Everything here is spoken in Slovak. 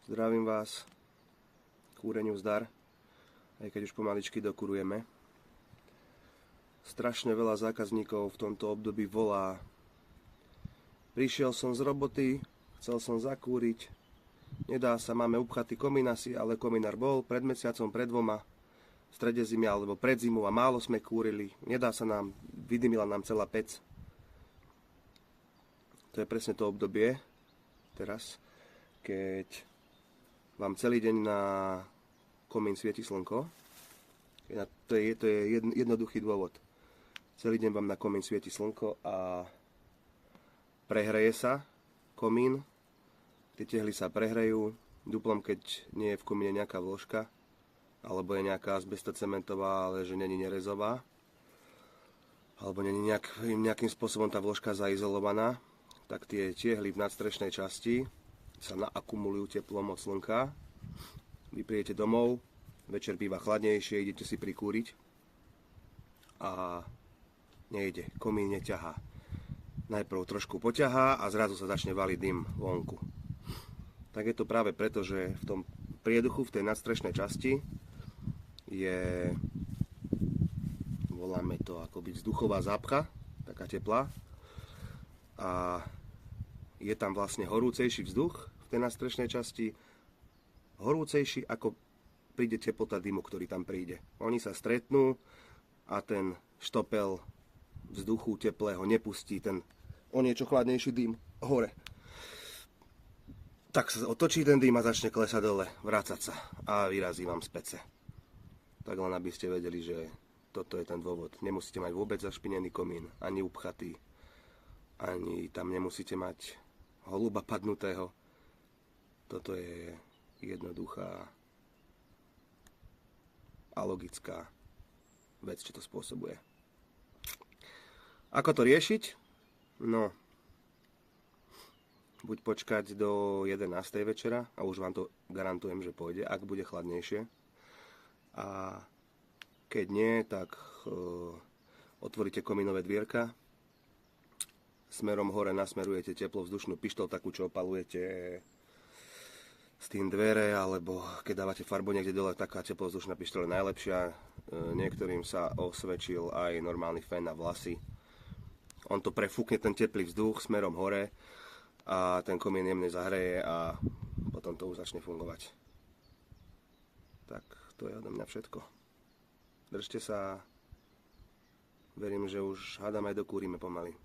Zdravím vás, kúreniu zdar, aj keď už pomaličky dokurujeme. Strašne veľa zákazníkov v tomto období volá. Prišiel som z roboty, chcel som zakúriť, nedá sa, máme upchatý komín asi, ale komínár bol pred mesiacom, pred dvoma, v strede zimy alebo pred zimou a málo sme kúrili, nedá sa nám, vydymila nám celá pec. To je presne to obdobie teraz, keď vám celý deň na komín svieti slnko. To je jednoduchý dôvod. Celý deň vám na komín svieti slnko a prehreje sa komín. Tie tehly sa prehrejú. Duplom, keď nie je v komíne nejaká vložka, alebo je nejaká azbestocementová, ale že není nerezová, alebo není nejakým spôsobom tá vložka zaizolovaná, tak tie tehly v nadstrešnej časti sa naakumulujú teplom od slnka. Vy prijete domov, večer býva chladnejšie, idete si prikúriť a nejde, komín neťahá. Najprv trošku poťahá a zrazu sa začne valiť dym vonku. Tak je to práve preto, že v tom prieduchu, v tej nadstrešnej časti je, voláme to akoby vzduchová zápcha, taká teplá, a je tam vlastne horúcejší vzduch v tej nadstrešnej časti, horúcejší ako príde teplota dymu, ktorý tam príde. Oni sa stretnú a ten štopel vzduchu teplého nepustí ten o niečo chladnejší dym hore. Tak sa otočí ten dym a začne klesať dole, vrácať sa a vyrazí vám z pece. Tak len aby ste vedeli, že toto je ten dôvod. Nemusíte mať vôbec zašpinený komín, ani upchatý, ani tam nemusíte mať holuba padnutého. Toto je jednoduchá a logická vec, čo to spôsobuje. Ako to riešiť? No, buď počkať do 11. večera, a už vám to garantujem, že pôjde, ak bude chladnejšie. A keď nie, tak otvoríte komínové dvierka, smerom hore nasmerujete teplovzdušnú pištoľ, takú, čo opalujete s tým dvere, alebo keď dávate farbu niekde dole, taká teplovzdušná pištoľ je najlepšia. Niektorým sa osvedčil aj normálny fén na vlasy. On to prefúkne ten teplý vzduch smerom hore a ten komín jemne zahreje a potom to už začne fungovať. Tak to je odo mňa všetko. Držte sa, verím, že už hádam aj dokúrime pomaly.